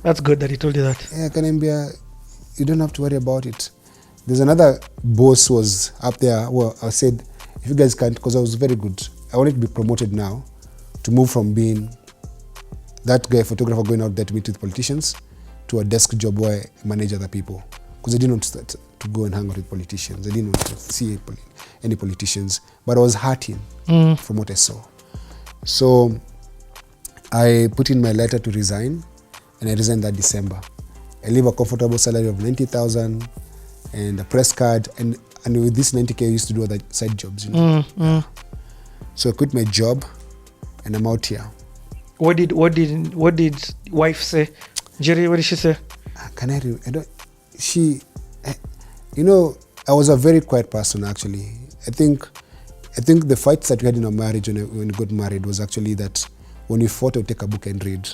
That's good that he told you that. Yeah, Kanembia, you don't have to worry about it. There's another boss who was up there. Well, I said, if you guys can't, because I was very good. I wanted to be promoted now, to move from being that guy photographer going out there to meet with politicians to a desk job where I manage other people. Because I didn't want to go and hang out with politicians. I didn't want to see any politicians. But I was hurting from what I saw. So I put in my letter to resign, and I resigned that December. I leave a comfortable salary of 90,000 and a press card, and with this 90K I used to do other side jobs, you know. So I quit my job and I'm out here. What did wife say? Jerry, what did she say? You know, I was a very quiet person actually. I think the fights that we had in our marriage when we got married was actually that when we fought, I would take a book and read.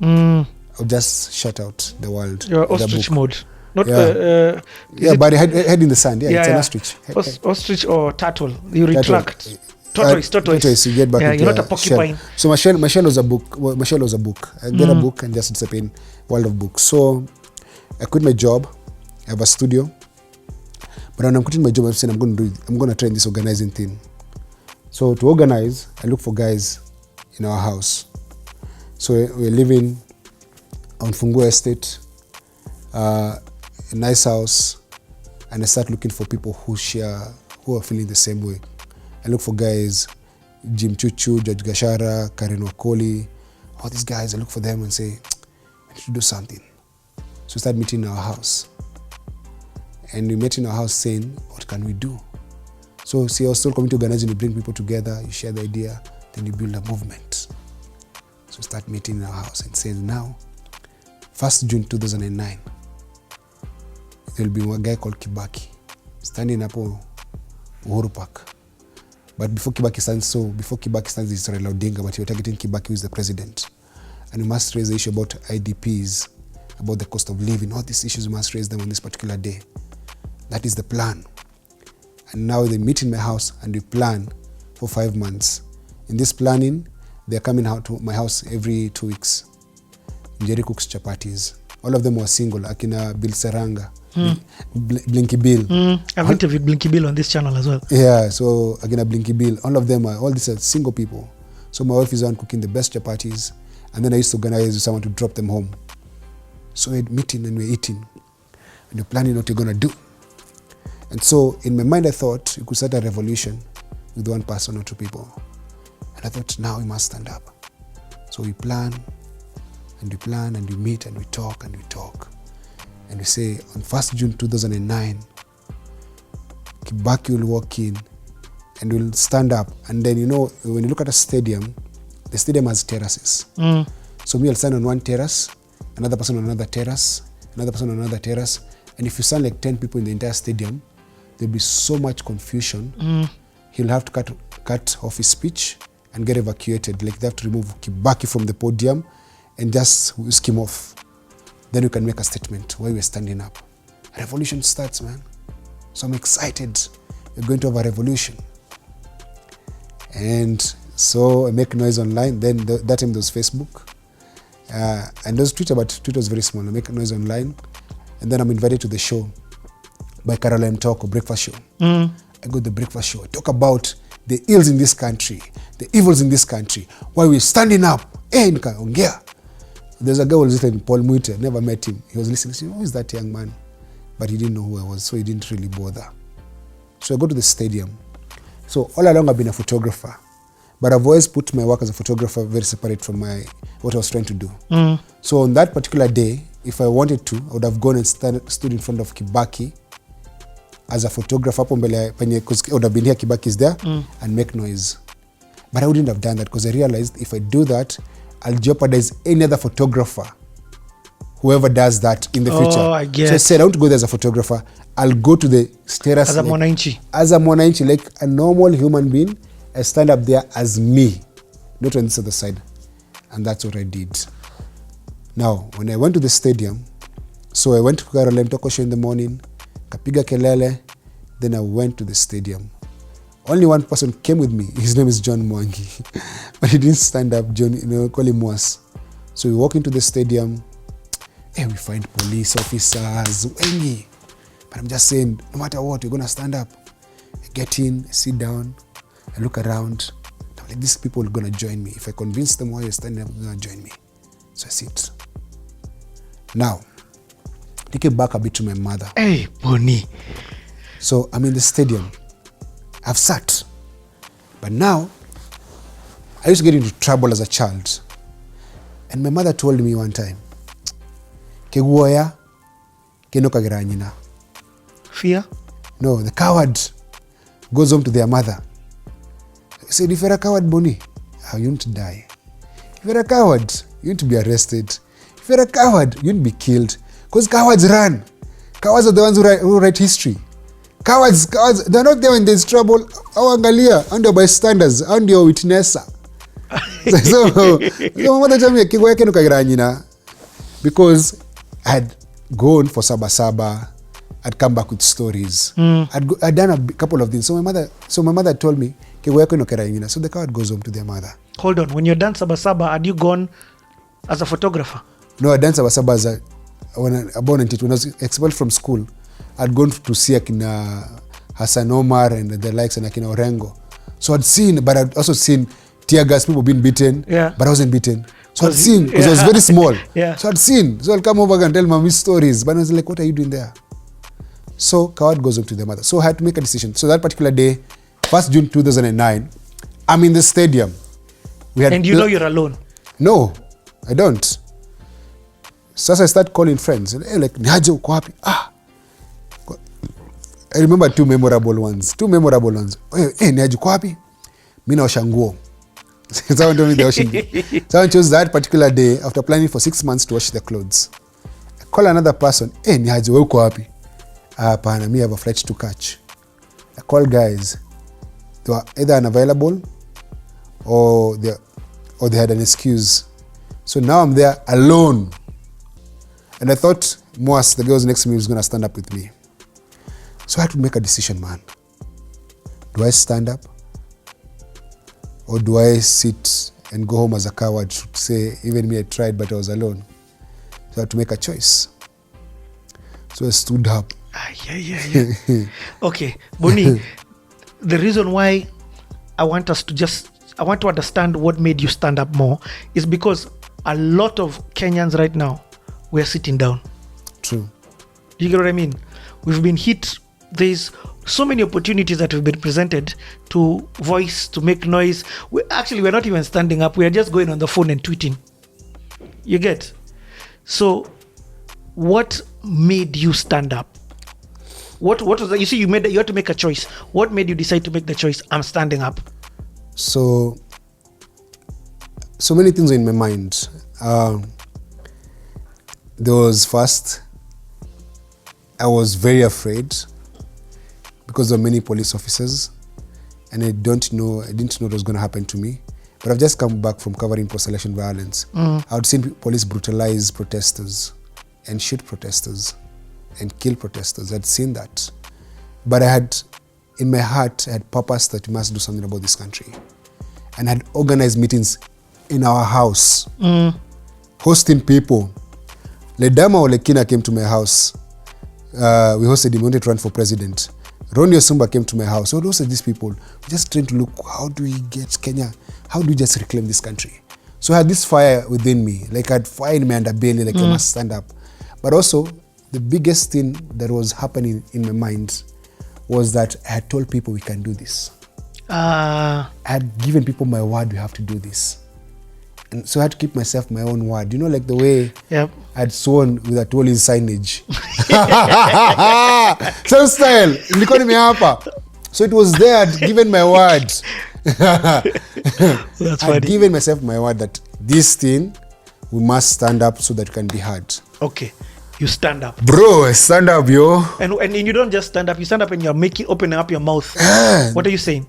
I would just shut out the world. You're ostrich mode. Not but head in the sand. Yeah, it's an ostrich. Ostrich or turtle. You retract. Tortoise. You get back into you're not a porcupine. Shell. So my shell was a book. My shell was a book. I get a book and just disappear in world of books. So I quit my job. I have a studio. But when I'm quitting my job, I'm saying I'm going to try this organizing thing. So to organize, I look for guys in our house. So we're living on Fungo Estate, a nice house, and I start looking for people who are feeling the same way. I look for guys, Jim Chuchu, George Gashara, Karen Wakoli, all these guys. I look for them and say, I need to do something. So we start meeting in our house. And we met in our house saying, what can we do? So see, I was still coming to organizing, you bring people together, you share the idea, then you build a movement. So we start meeting in our house and saying, now, 1st June 2009, there'll be one guy called Kibaki standing up on Uhuru Park. But before Kibaki stands, it's Raila Odinga, but you're targeting Kibaki, who is the president. And we must raise the issue about IDPs, about the cost of living, all these issues, we must raise them on this particular day. That is the plan. And now they meet in my house and we plan for 5 months. In this planning, they're coming out to my house every 2 weeks. Jerry cooks chapatis. All of them were single. Akina Bill Seranga, Blinky Bill. I've interviewed Blinky Bill on this channel as well. Yeah, so Akina Blinky Bill. All these are single people. So my wife is on cooking the best chapatis. And then I used to organize with someone to drop them home. So we're meeting and we're eating. And we're planning what we're going to do. And so in my mind, I thought you could start a revolution with one person or two people. And I thought, now we must stand up. So we plan and we plan and we meet and we talk and we talk. And we say, on 1st June 2009, Kibaki will walk in and we'll stand up. And then, you know, when you look at a stadium, the stadium has terraces. So me, I'll stand on one terrace, another person on another terrace, another person on another terrace. And if you stand like 10 people in the entire stadium, there'll be so much confusion. He'll have to cut off his speech and get evacuated. Like they have to remove Kibaki from the podium and just whisk him off. Then we can make a statement why we're standing up. A revolution starts, man. So I'm excited. We're going to have a revolution. And so I make noise online. Then that time there was Facebook. And there was Twitter, but Twitter was very small. I make noise online. And then I'm invited to the show by Caroline Talk, or Breakfast Show. I go to the Breakfast Show. I talk about the ills in this country, the evils in this country, why we're standing up. Nikaongea. There's a guy who was listening, Paul Muite, never met him. He was listening, saying, who is that young man? But he didn't know who I was, so he didn't really bother. So I go to the stadium. So all along I've been a photographer, but I've always put my work as a photographer very separate from what I was trying to do. So on that particular day, if I wanted to, I would have gone and stood in front of Kibaki as a photographer, because I would have been here, Kibaki is there, and make noise. But I wouldn't have done that because I realized if I do that, I'll jeopardize any other photographer, whoever does that in the future. I get. So I said, I want to go there as a photographer. I'll go to the terrace. As a mwananchi. As a mwananchi, like a normal human being. I stand up there as me, not on this other side. And that's what I did. Now, when I went to the stadium, so I went to Caroline Toko show in the morning, kapiga kelele, then I went to the stadium. Only one person came with me. His name is John Mwangi. But he didn't stand up. John, call him Mwas. So we walk into the stadium. Hey, we find police officers. Wengi. But I'm just saying, no matter what, we're going to stand up. I get in, sit down, I look around. I'm like, these people are going to join me. If I convince them why you're standing up, they're going to join me. So I sit. Now, take it back a bit to my mother. Hey, Boni. So I'm in the stadium. I've sat. But now, I used to get into trouble as a child. And my mother told me one time, Keguoya, kenoka geranyina. Fear? No, the coward goes home to their mother. I said, if you're a coward, Boni, you won't die. If you're a coward, you won't be arrested. If you're a coward, you won't be killed. Because cowards run. Cowards are the ones who write history. Cowards, they're not there when there's trouble. Angalia, under bystanders, under your witnesser. So my mother told me, because I had gone for Saba, I'd come back with stories. I'd done a couple of things. So my mother told me, so the coward goes home to their mother. Hold on, when you're done Saba, had you gone as a photographer? No, I done Saba as when I was expelled from school. I'd gone to see Akina Hassan Omar and the likes and Akina Orengo. So I'd seen, but I'd also seen tear gas, people being beaten, but I wasn't beaten. So I'd seen, because I was very small. So I'd seen. So I'll come over and tell mommy stories. But I was like, what are you doing there? So coward goes up to the mother. So I had to make a decision. So that particular day, 1st June 2009, I'm in the stadium. And you know you're alone? No, I don't. So as I start calling friends, like, niaje uko wapi? I remember two memorable ones. Niaje uko wapi? Mimi naosha nguo. Someone told me they're washing. Someone chose that particular day after planning for 6 months to wash their clothes. I call another person. Niaje uko wapi? Hapana, me have a flight to catch. I call guys. They were either unavailable or they had an excuse. So now I'm there alone. And I thought Mwas, the girls next to me, was going to stand up with me. So I had to make a decision, man. Do I stand up? Or do I sit and go home as a coward to say, even me, I tried, but I was alone? So I had to make a choice. So I stood up. Okay, Boni, the reason why I want to understand what made you stand up more is because a lot of Kenyans right now, we're sitting down. True. You get what I mean? We've been hit. There's so many opportunities that have been presented to voice, to make noise. We're not even standing up. We are just going on the phone and tweeting. You get? So what made you stand up? What was that? You see, you had to make a choice. What made you decide to make the choice? I'm standing up. So many things are in my mind. There was first, I was very afraid because there were many police officers, and I didn't know what was going to happen to me. But I've just come back from covering post-election violence. I'd seen police brutalize protesters and shoot protesters and kill protesters. I'd seen that. But in my heart, I had purpose that we must do something about this country. And I had organized meetings in our house, hosting people. Ledama Olekina came to my house. We hosted him, wanted to run for president. Ronnie Osumba came to my house. So those are these people. We're just trying to look, how do we get Kenya? How do we just reclaim this country? So I had this fire within me. Like I had fire in my underbelly, like I must stand up. But also, the biggest thing that was happening in my mind was that I had told people we can do this. I had given people my word, we have to do this. And so I had to keep myself my own word. You know, like the way I had sworn with a Tolly signage. Same style. So it was there, I'd given my word. That's funny. I'd given myself my word that this thing, we must stand up so that it can be heard. Okay. You stand up. Bro, stand up, yo. And you don't just stand up, you stand up and you're opening up your mouth. What are you saying?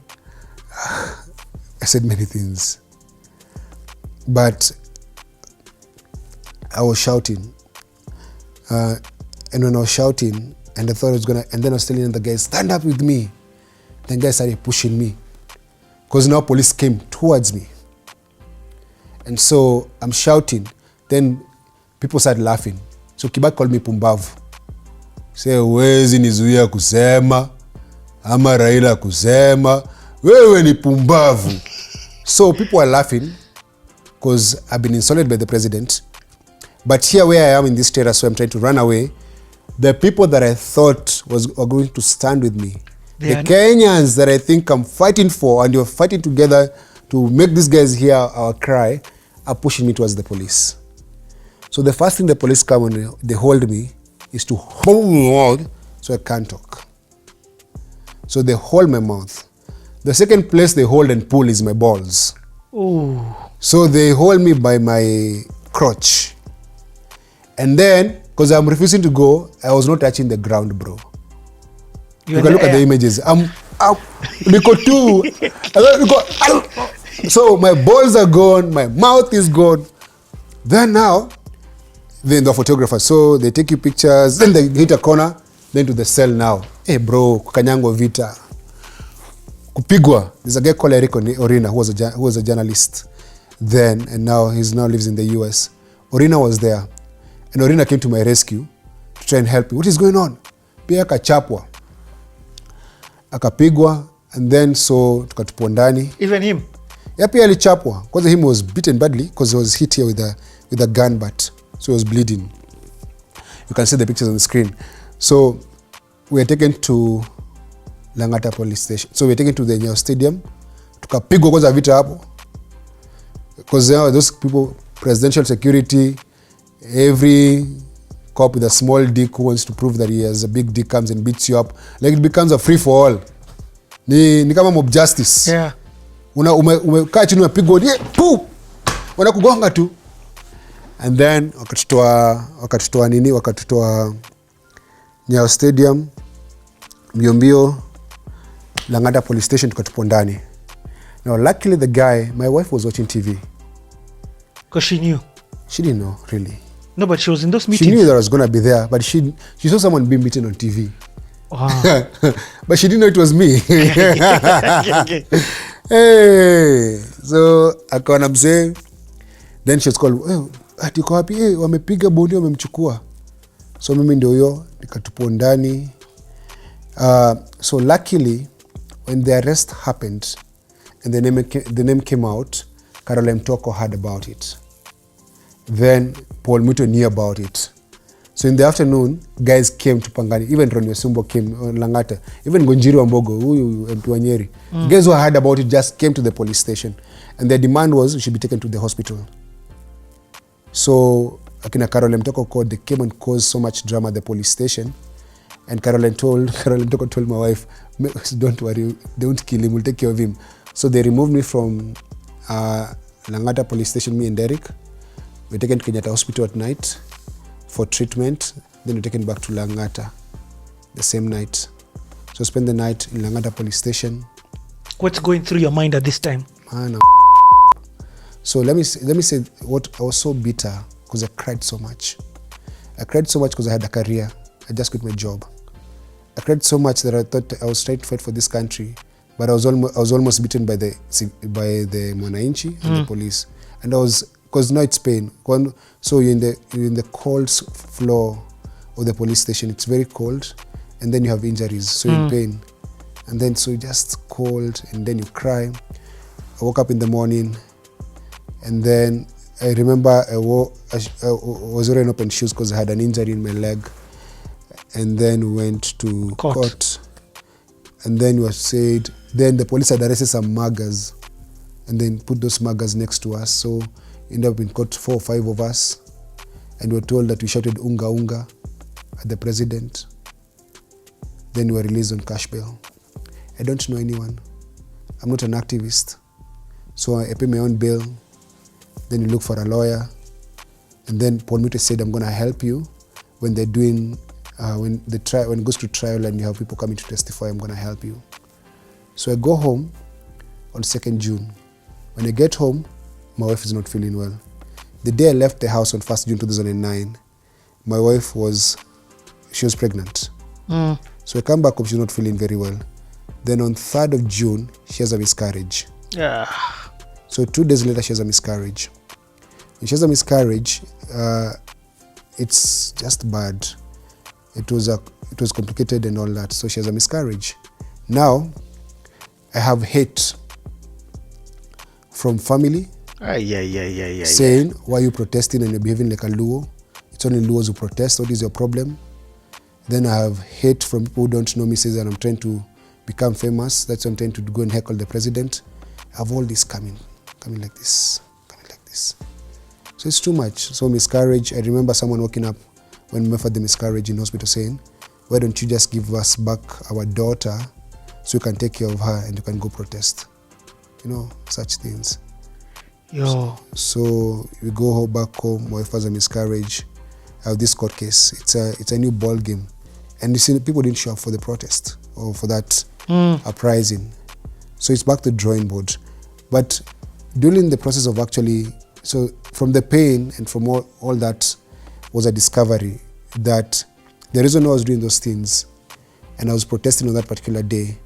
I said many things. But I was shouting. And when I was shouting, and I thought I was and then I was telling the guys, stand up with me. Then guys started pushing me. Because now police came towards me. And so I'm shouting. Then people started laughing. So Kibaki called me pumbavu. Say, wezi nizuia kusema, ama Raila kusema, wewe ni pumbavu. So people are laughing because I've been insulted by the president. But here where I am in this terrace, so I'm trying to run away, the people that I thought were going to stand with me, the Kenyans that I think I'm fighting for, and you're fighting together to make these guys hear our cry, are pushing me towards the police. So the first thing the police come and they hold me is to hold my mouth so I can't talk. So they hold my mouth. The second place they hold and pull is my balls. Ooh. So they hold me by my crotch. And then, because I'm refusing to go, I was not touching the ground, bro. You can look at the images. I'm out. So my balls are gone, my mouth is gone. Then now, then the photographer, so they take you pictures, then they hit a corner, then to the cell now. Hey bro, kukanyango vita. Kupigwa. There's a guy called Eric Orina who was a journalist then, and now now lives in the US. Orina was there. And Orina came to my rescue to try and help me. What is going on? Pia akachapwa. Akapigwa, and then so tukatupwa ndani. Even him? Yeah, pia alichapwa. Because him was beaten badly because he was hit here with a gun butt. So he was bleeding. You can see the pictures on the screen. So we were taken to Langata police station. So we were taken to the Nyayo stadium. Tukapigwa kwanza vita hapo. Because those people, presidential security, every cop with a small dick who wants to prove that he has a big dick comes and beats you up. Like it becomes a free for all. Ni kama mob justice. Yeah. Umekaa chini unapigwa, wanakugonga tu. And then wakatutoa Nyayo stadium, mbio Langata police station, tukatupwa ndani. Now luckily the guy, my wife was watching TV. Because she knew? She didn't know, really. No, but she was in those meetings. She knew that I was going to be there, but she saw someone being beaten on TV. Wow. But she didn't know it was me. Okay. Hey, so akaona mzee. Then she was called, ati kwa wapi? Wamepiga Boni, wamemchukua. So mimi ndio huyo, nikatupwa ndani. So luckily, when the arrest happened and the name came out, Caroline Mtoko heard about it. Then Paul Muto knew about it. So in the afternoon, guys came to Pangani. Even Ronyo Sumbo came, Langata. Even Gonjiri Wambogo, who MP Wanyeri. Guys who heard about it just came to the police station. And their demand was we should be taken to the hospital. So Akina Caroline Mtoko called, they came and caused so much drama at the police station. And Caroline Mtoko told my wife, don't worry, they won't kill him, we'll take care of him. So they removed me from Langata police station, me and Derek. We were taken to Kenyatta hospital at night for treatment. Then we were taken back to Langata the same night. So I spent the night in Langata police station. What's going through your mind at this time? So let me say what I was so bitter because I cried so much. I cried so much because I had a career. I just quit my job. I cried so much that I thought I was trying to fight for this country, but I was almost beaten by the Mwananchi and the police. And I was, because now it's pain. So you're in the cold floor of the police station. It's very cold, and then you have injuries, so you're in pain. And then so you just cold, and then you cry. I woke up in the morning, and then I remember I was wearing open shoes because I had an injury in my leg. And then went to court. And then was said, then the police had arrested some muggers and then put those muggers next to us. So ended up in court, 4 or 5 of us. And we were told that we shouted unga unga at the president. Then we were released on cash bail. I don't know anyone. I'm not an activist. So I pay my own bail. Then you look for a lawyer. And then Paul Muto said, I'm going to help you when they're doing when it goes to trial and you have people coming to testify, I'm going to help you. So I go home on 2nd June. When I get home, my wife is not feeling well. The day I left the house on 1st June 2009, my wife was pregnant. So I come back home, she's not feeling very well. Then on 3rd of June, she has a miscarriage. Yeah. So 2 days later, she has a miscarriage. When she has a miscarriage, it's just bad. It was complicated and all that. So she has a miscarriage. Now, I have hate from family saying, why are you protesting and you're behaving like a Luo? It's only Luos who protest. What is your problem? Then I have hate from people who don't know me, says that I'm trying to become famous. That's why I'm trying to go and heckle the president. I have all this coming like this. So it's too much. So miscarriage, I remember someone waking up when we had the miscarriage in hospital saying, why don't you just give us back our daughter so you can take care of her and you can go protest? You know, such things. Yo. So we go back home, my wife has a miscarriage. I have this court case. It's a new ball game. And you see, people didn't show up for the protest or for that uprising. So it's back to the drawing board. But during the process of actually, so from the pain and from all that was a discovery that the reason I was doing those things and I was protesting on that particular day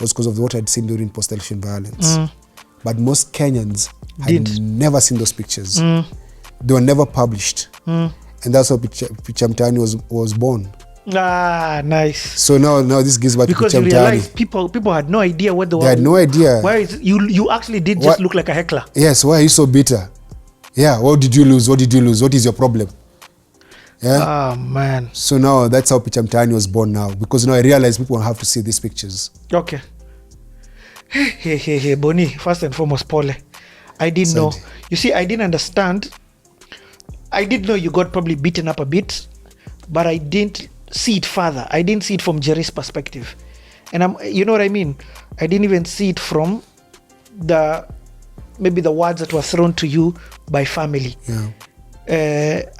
was because of what I'd seen during post-election violence. But most Kenyans had never seen those pictures. They were never published. And that's how Picha Mtaani was born. Ah, nice. So now this gives back because to Picha you Mtaani. realize people had no idea what They had no idea. Why is it, you actually did just look like a heckler. Yes, why are you so bitter? Yeah, what did you lose? What is your problem? Yeah. Oh man. So now that's how Picha Mtaani was born now, because now I realize people have to see these pictures. Okay. Hey, Boni, first and foremost, Pole. I didn't know. You see, I didn't understand. I did know you got probably beaten up a bit, but I didn't see it further. I didn't see it from Jerry's perspective. And you know what I mean? I didn't even see it from maybe the words that were thrown to you by family. Yeah.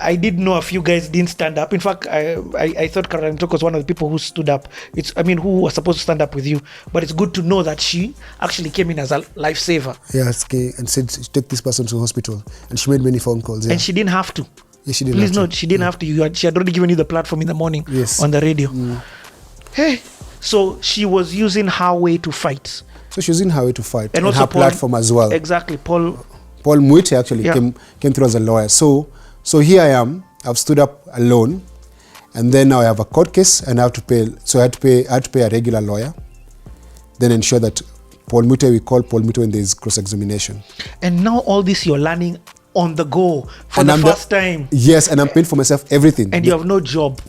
I did know a few guys didn't stand up. In fact, I thought Karen Tok was one of the people who stood up. Who was supposed to stand up with you. But it's good to know that she actually came in as a lifesaver. Yes, okay, and said take this person to hospital, and she made many phone calls. Yeah. And she didn't have to. Yeah, she didn't. Please note, she didn't have to. She had already given you the platform in the morning on the radio. Hey, so she was using her way to fight. So she was using her way to fight, and also her platform as well. Exactly, Paul Mwite actually came through as a lawyer. So here I am. I've stood up alone, and then now I have a court case, and I have to pay. So I had to pay a regular lawyer, then ensure that we call Paul Mwite when there is cross-examination. And now all this you're learning on the go for the first time. Yes, and I'm paying for myself everything. And you have no job.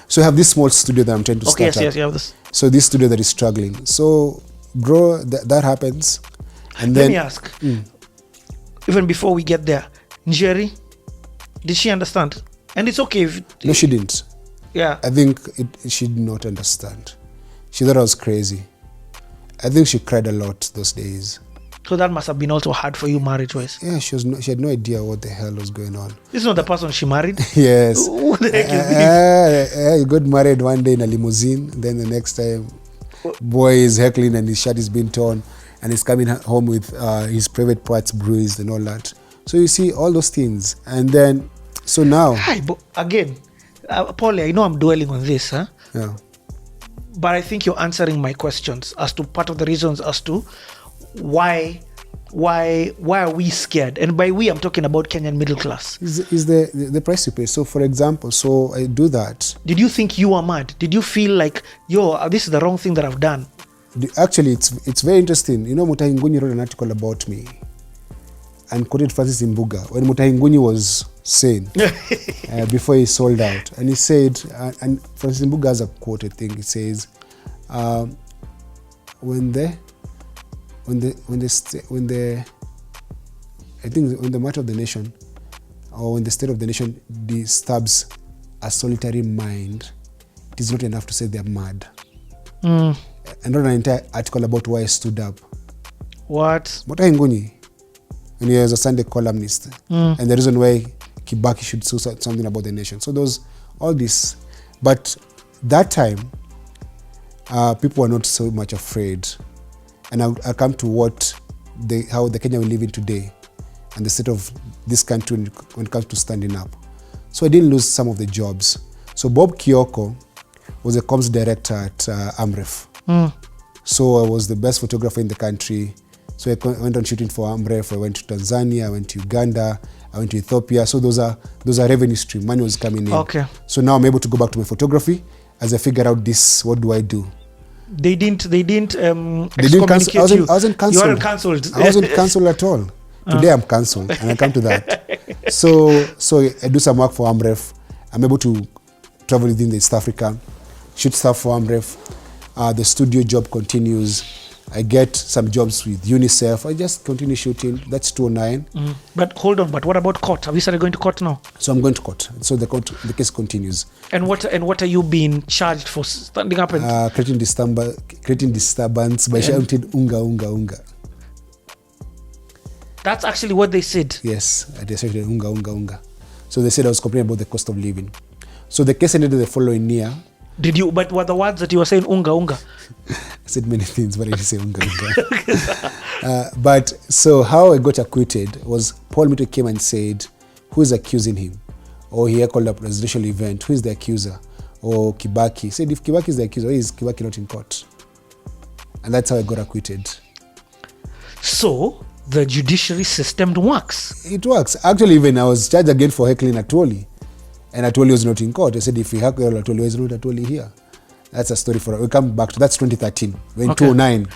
So I have this small studio that I'm trying to start up. Yes, you have this. So this studio that is struggling. So, bro, that happens. And Let me ask, even before we get there, Njeri, did she understand? And it's okay if... No, she didn't. Yeah. I think she did not understand. She thought I was crazy. I think she cried a lot those days. So that must have been also hard for you marriage-wise. Yeah, she had no idea what the hell was going on. This is not the person she married? Yes. Who the heck is this? He got married one day in a limousine. Then the next time, boy is heckling and his shirt is being torn. And he's coming home with his private parts bruised and all that. So you see all those things. And then, so now... Hi, but again, Paul, I know I'm dwelling on this, huh? Yeah. But I think you're answering my questions as to part of the reasons as to why are we scared? And by we, I'm talking about Kenyan middle class. Is the price you pay. So for example, so I do that. Did you think you were mad? Did you feel like, this is the wrong thing that I've done? Actually, it's very interesting. You know, Mutahi Ngunyi wrote an article about me and quoted Francis Mbuga when Mutahi Ngunyi was sane before he sold out. And he said, and Francis Mbuga has a quoted thing. It says, when the matter of the nation, or when the state of the nation disturbs a solitary mind, it is not enough to say they're mad. And wrote an entire article about why I stood up. What? Mutahi Ngunyi, when he was a Sunday columnist, and the reason why Kibaki should say something about the nation. So there was all this, but that time, people were not so much afraid. And I come to how the Kenya we live in today and the state of this country when it comes to standing up. So I didn't lose some of the jobs. So Bob Kioko was a comms director at Amref. So I was the best photographer in the country. So I went on shooting for Amref. I went to Tanzania. I went to Uganda. I went to Ethiopia. So those are revenue stream. Money was coming in. Okay. So now I'm able to go back to my photography as I figure out this. What do I do? They didn't They didn't excommunicate cancel. you. I wasn't cancelled. You weren't cancelled. I wasn't cancelled at all. Today I'm cancelled, and I come to that. So I do some work for Amref. I'm able to travel within the East Africa, shoot stuff for Amref. The studio job continues. I get some jobs with UNICEF. I just continue shooting. That's 2009. But hold on. But what about court? Have you started going to court now? So I'm going to court. So the case continues. And what are you being charged for? Standing up and creating disturbance by shouting unga unga unga. That's actually what they said. Yes, they said unga unga unga. So they said I was complaining about the cost of living. So the case ended the following year. Did you? But were the words that you were saying unga unga? I said many things, but I didn't say unga unga. But so how I got acquitted was Paul Mito came and said, who is accusing him? Or he called up a presidential event. Who is the accuser? Or Kibaki. He said, if Kibaki is the accuser, why is Kibaki not in court? And that's how I got acquitted. So the judiciary system works. It works. Actually, even I was charged again for heckling Atwoli. And Atwoli was not in court. I said, if we heckle Atwoli, why is not Atwoli here? That's a story for, we come back to, that's 2013. We're in 2009.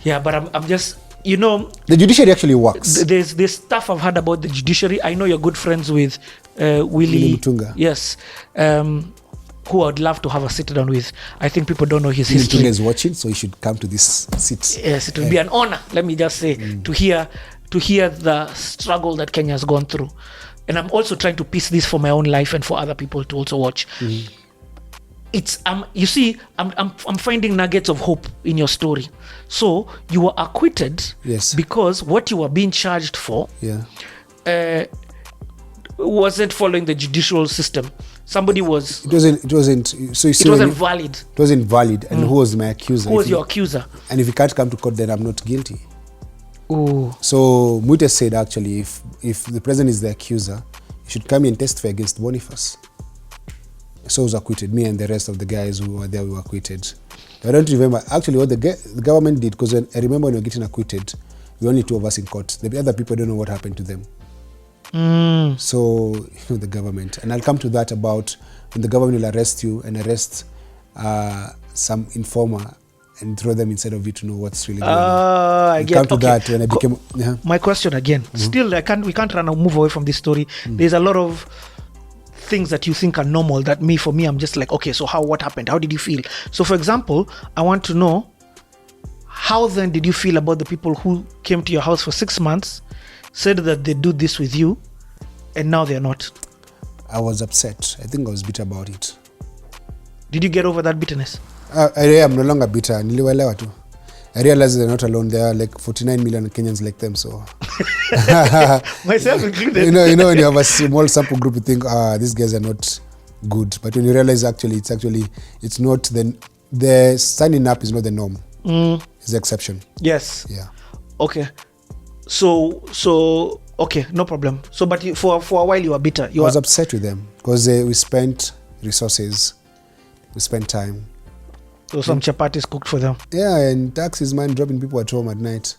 Yeah, but I'm just, the judiciary actually works. There's stuff I've heard about the judiciary. I know you're good friends with Willie Mutunga. Yes, who I'd love to have a sit down with. I think people don't know his history. Mutunga is watching, so he should come to this seat. Yes, it will be an honor. Let me just say to hear the struggle that Kenya has gone through, and I'm also trying to piece this for my own life and for other people to also watch. It's you see, I'm finding nuggets of hope in your story. So you were acquitted, yes, because what you were being charged for, wasn't following the judicial system. Somebody was. It wasn't. So you see, it wasn't valid. It wasn't valid. And who was my accuser? Who was your accuser? And if you can't come to court, then I'm not guilty. Oh. So Mute said actually, if the president is the accuser, he should come and testify against Boniface. So I was acquitted. Me and the rest of the guys who were there, we were acquitted. I don't remember actually what the government did, because I remember when we were getting acquitted, we were only two of us in court. The other people don't know what happened to them. So the government, and I'll come to that about when the government will arrest you and arrest some informer and throw them inside of you to know what's really going on. I get come to that when I became. My question again. Still, we can't run or move away from this story. There's a lot of things that you think are normal that for me, I'm just like, okay, so what happened? How did you feel? So, for example, I want to know, how then did you feel about the people who came to your house for 6 months, said that they do this with you, and now they're not? I was upset. I think I was bitter about it. Did you get over that bitterness? I am no longer bitter. Niliwaelewa tu. I realized they're not alone. There are like 49 million Kenyans like them. So myself included. You know, when you have a small sample group, you think, these guys are not good. But when you realize it's not the standing up is not the norm. It's the exception. Yes. Yeah. Okay. So okay, no problem. So, but for a while you were bitter. I was upset with them because we spent resources, we spent time. So some chapatis cooked for them. Yeah, and taxis, man, dropping people at home at night.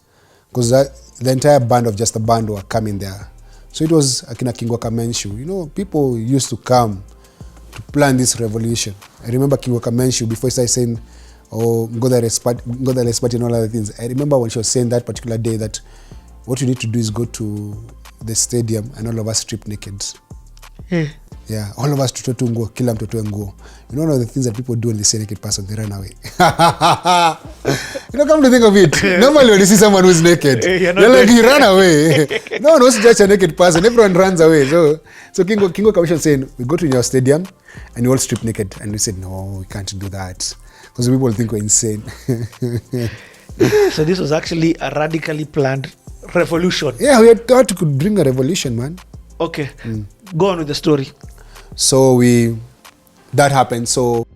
Because the entire band of just a band were coming there. So it was Akina Kingwa Kamenshu. People used to come to plan this revolution. I remember Kingwa Kamenshu, before he started saying, Ngoda Respati and all other things. I remember when she was saying that particular day that what you need to do is go to the stadium and all of us strip naked. Yeah. Yeah, all of us tutoe nguo, kila mtu atoe nguo. One of the things that people do when they see a naked person, they run away. Come to think of it. Normally when you see someone who's naked, they're like, you run away. No one wants to judge a naked person. Everyone runs away. So Kingo Commission saying, we go to your stadium and you all strip naked. And we said, no, we can't do that. Because people think we're insane. So this was actually a radically planned revolution. Yeah, we had thought we could bring a revolution, man. Okay. Go on with the story. So that happened. So